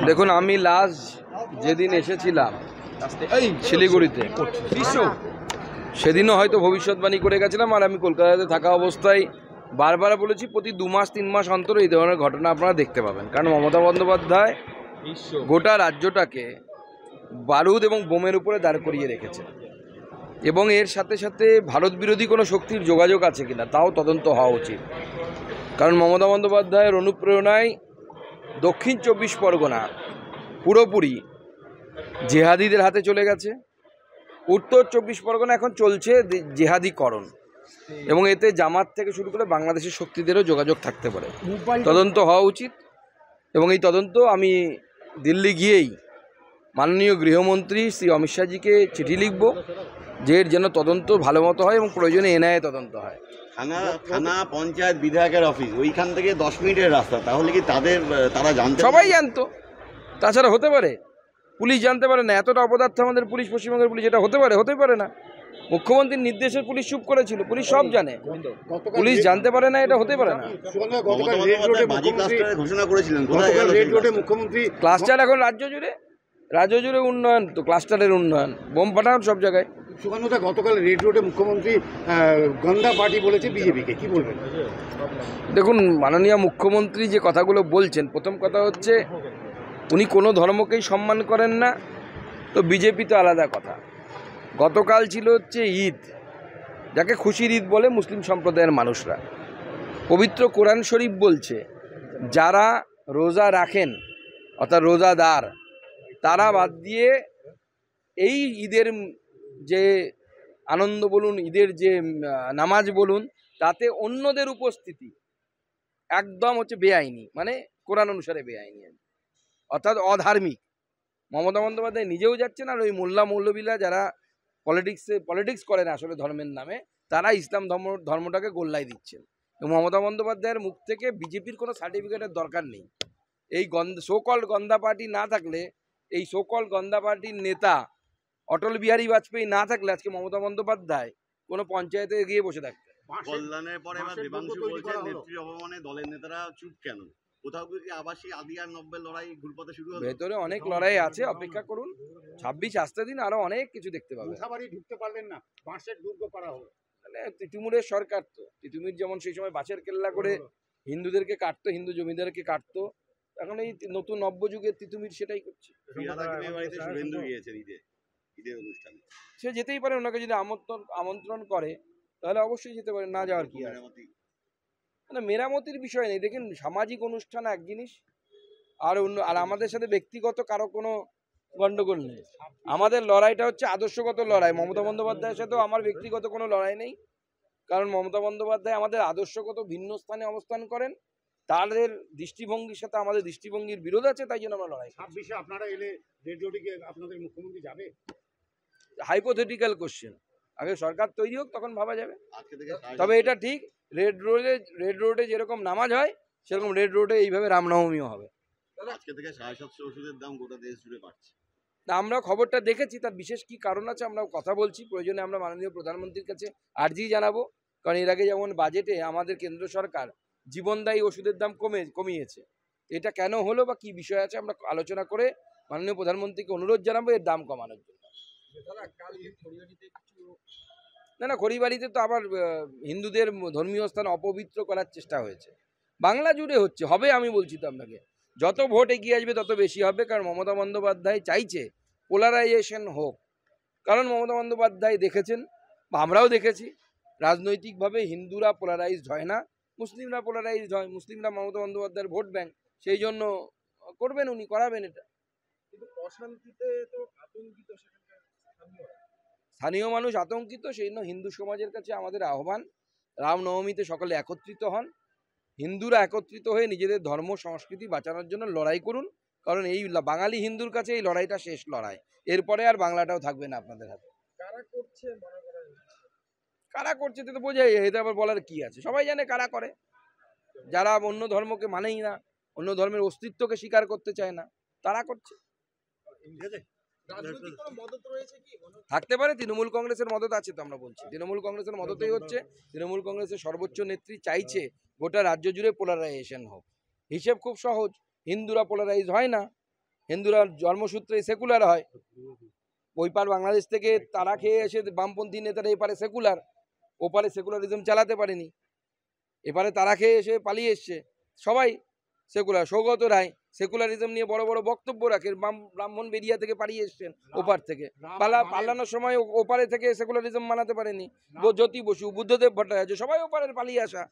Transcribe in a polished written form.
দেখুন, আমি লাস্ট যেদিন এসেছিলাম শিলিগুড়িতে, সেদিনও হয়তো ভবিষ্যৎবাণী করে গেছিলাম। আর আমি কলকাতাতে থাকা অবস্থায় বারবার বলেছি, প্রতি 2 মাস 3 মাস অন্তর এই ধরনের ঘটনা আপনারা দেখতে পাবেন। কারণ মমতা বন্দ্যোপাধ্যায় গোটা রাজ্যটাকে বারুদ এবং বোমের উপরে দাঁড় করিয়ে রেখেছে, এবং এর সাথে সাথে ভারত বিরোধী কোনো শক্তির যোগাযোগ আছে কিনা তাও তদন্ত হওয়া উচিত। কারণ মমতা বন্দ্যোপাধ্যায়ের অনুপ্রেরণায় দক্ষিণ 24 পরগনা পুরোপুরি জেহাদিদের হাতে চলে গেছে। উত্তর 24 পরগনা এখন চলছে জেহাদিকরণ, এবং এতে জামাত থেকে শুরু করে বাংলাদেশের শক্তিদেরও যোগাযোগ থাকতে পারে। তদন্ত হওয়া উচিত, এবং এই তদন্ত আমি দিল্লি গিয়েই মাননীয় গৃহমন্ত্রী শ্রী অমিত শাহজিকে চিঠি লিখব যে এর যেন তদন্ত ভালো মতো হয় এবং প্রয়োজনে এনআইএ তদন্ত হয়। থানা পঞ্চায়েত বিধায়কের অফিস ওইখান থেকে 10 মিনিটের রাস্তা, তাহলে কি তারা জানতে? সবাই জানতো, তাছাড়া হতে পারে পুলিশ জানতে পারে না? এতটা অপদার্থ আমাদের পুলিশ, পশ্চিমবঙ্গের পুলিশ, এটা হতে পারে? হতেই পারে না। মুখ্যমন্ত্রীর নির্দেশে পুলিশ চুপ করেছিল, পুলিশ সব জানে, পুলিশ জানতে পারে না? এটা হতে পারে না। ঘোষণা করেছিলেন মুখ্যমন্ত্রী ক্লাস্টার এখন রাজ্য জুড়ে উন্নয়ন, তো ক্লাস্টারের উন্নয়ন, বোম ফাটান সব জায়গায়। সুকান্তদা, গতকাল রেড রোডে মুখ্যমন্ত্রী গন্দা পার্টি বলেছে বিজেপিকে, কি বলবেন? দেখুন, মাননীয় মুখ্যমন্ত্রী যে কথাগুলো বলছেন, প্রথম কথা হচ্ছে উনি কোনো ধর্মকেই সম্মান করেন না, তো বিজেপি তো আলাদা কথা। গতকাল ছিল হচ্ছে ঈদ, যাকে খুশির ঈদ বলে মুসলিম সম্প্রদায়ের মানুষরা। পবিত্র কোরআন শরীফ বলছে যারা রোজা রাখেন, অর্থাৎ রোজাদার, তারা বাদ দিয়ে এই ঈদের যে আনন্দ বলুন, ঈদের যে নামাজ বলুন, তাতে অন্যদের উপস্থিতি একদম হচ্ছে বেআইনি, মানে কোরআন অনুসারে বেআইনি, অর্থাৎ অধার্মিক। মমতা বন্দ্যোপাধ্যায় নিজেও যাচ্ছেন, আর ওই মোল্লা মৌলবীরা যারা পলিটিক্স করে না আসলে ধর্মের নামে, তারা ইসলাম ধর্মটাকে গোল্লাই দিচ্ছেন। এবং মমতা বন্দ্যোপাধ্যায়ের মুখ থেকে বিজেপির কোনো সার্টিফিকেটের দরকার নেই। এই সোকল গন্দা পার্টি না থাকলে, এই সোকল গন্দা পার্টির নেতা অটল বিহারী বাজপেয়ী না থাকলে আজকে মমতা বন্দ্যোপাধ্যায় কোনো পঞ্চায়েতে গিয়ে বসে থাকতেন। কল্যাণের পরে দেবাংশু বলছেন নেত্রী অপমানে দলের নেতারা চুপ কেন? কোথাও কি আবাসী আদি আর 90 লড়াই ঘুরপথে শুরু হলো? ভেতরে অনেক লড়াই আছে, অপেক্ষা করুন। 26 আসতে দিন, আরো অনেক কিছু দেখতে পাবেন। ঢুকতে পারলেন না, বাঁশের দুর্গ করা হলো। মানে তৃণমূলের সরকার, তো তৃণমূল যেমন সেই সময় বাঁশের কেল্লা করে হিন্দুদেরকে কাটতো, হিন্দু জমিদারকে কাটতো, এখন এই নতুন নব্যযুগের তিতুমির সেটাই করছে। সে যেতেই পারে, ওনাকে যদি আমন্ত্রণ করে তাহলে অবশ্যই যেতে পারে, না যাওয়ার কি আছে? মানে মেরামতির বিষয় নেই। দেখেন, সামাজিক অনুষ্ঠান এক জিনিস, আর আমাদের সাথে ব্যক্তিগত কারো কোনো গন্ডগোল নেই। আমাদের লড়াইটা হচ্ছে আদর্শগত লড়াই। মমতা বন্দ্যোপাধ্যায়ের সাথেও আমার ব্যক্তিগত কোনো লড়াই নেই, কারণ মমতা বন্দ্যোপাধ্যায় আমাদের আদর্শগত ভিন্ন স্থানে অবস্থান করেন, তাদের দৃষ্টিভঙ্গির সাথে আমাদের দৃষ্টিভঙ্গির বিরোধ আছে, তাই জন্য আমরা লড়াই। 26-এ আপনারা এলে রেড রোডে আপনাদের মুখ্যমন্ত্রী যাবে? হাইপোথেটিক্যাল কোশ্চেন, আগে সরকার তৈরি হোক, তখন ভাবা যাবে। তবে এটা ঠিক, রেড রোডে যেরকম নামাজ হয়, সেরকম রেড রোডে এইভাবে রামনবমীও হবে। আজকে থেকে 750 ওষুধের দাম গোটা দেশ জুড়ে বাড়ছে। আমরা খবরটা দেখেছি, তার বিশেষ কি কারণ আছে আমরা কথা বলছি, প্রয়োজনে আমরা মাননীয় প্রধানমন্ত্রীর কাছে আর্জি জানাবো। কারণ এর আগে যেমন বাজেটে আমাদের কেন্দ্র সরকার জীবনদায়ী ওষুধের দাম কমিয়েছে, এটা কেন হলো বা কি বিষয় আছে আমরা আলোচনা করে মাননীয় প্রধানমন্ত্রীকে অনুরোধ জানাবো এর দাম কমানোর জন্য। না, খড়িবাড়িতে তো আবার হিন্দুদের ধর্মীয় স্থান অপবিত্র করার চেষ্টা হয়েছে। বাংলা জুড়ে হবে, আমি বলছি তো আপনাকে, যত ভোট এগিয়ে আসবে তত বেশি হবে। কারণ মমতা বন্দ্যোপাধ্যায় চাইছে পোলারাইজেশন হোক। কারণ মমতা বন্দ্যোপাধ্যায় দেখেছেন, বা আমরাও দেখেছি, রাজনৈতিকভাবে হিন্দুরা পোলারাইজড হয় না, মুসলিমরা পোলারাইজড হয়। মুসলিমরা মমতা বন্দ্যোপাধ্যায়ের ভোট ব্যাংক, সেই জন্য করবেন, উনি করাবেন এটা। কিন্তু অশান্তিতে তো আতঙ্কিত স্থানীয় মানুষ, আতঙ্কিত, সেই জন্য হিন্দু সমাজের কাছে আমাদের আহ্বান, রামনবমীতে সকলে একত্রিত হন, হিন্দুরা একত্রিত হয়ে নিজেদের ধর্ম সংস্কৃতি বাঁচানোর জন্য লড়াই করুন। কারণ এই বাঙালি হিন্দুর কাছে এই লড়াইটা শেষ লড়াই, এরপরে আর বাংলাটাও থাকবে না আপনাদের হাতে। কারা করছে তো বোঝাই, এটা আবার বলার কি আছে? সবাই জানে কারা করে। যারা অন্য ধর্মকে মানেই না, অন্য ধর্মের অস্তিত্বকে স্বীকার করতে চায় না, তারা করছে। থাকতে পারে, তৃণমূল কংগ্রেসের মদত আছে তো, আমরা বলছি তৃণমূল কংগ্রেসের মদতেই হচ্ছে। তৃণমূল কংগ্রেসের সর্বোচ্চ নেত্রী চাইছে গোটা রাজ্য জুড়ে পোলারাইজেশন হোক। হিসেব খুব সহজ, হিন্দুরা পোলারাইজ হয় না, হিন্দুরা জন্মসূত্রে সেকুলার হয়, ওই পার বাংলাদেশ থেকে তারা খেয়ে এসে বামপন্থী নেতারা এপারে সেকুলার, ওপারে সেকুলারিজম চালাতে পারেনি, এপারে তারা খেয়ে এসে পালিয়ে এসছে, সবাই সেকুলার। সৌগত রায় সেকুলারিজম নিয়ে বড় বড় বক্তব্য রাখেন, ব্রাহ্মণবেড়িয়া থেকে পালিয়ে এসছেন ওপার থেকে, পালানোর সময় ওপারে থেকে সেকুলারিজম মানাতে পারেনি। জ্যোতি বসু, বুদ্ধদেব ভট্টাচার্য সবাই ওপারের পালিয়ে আসা।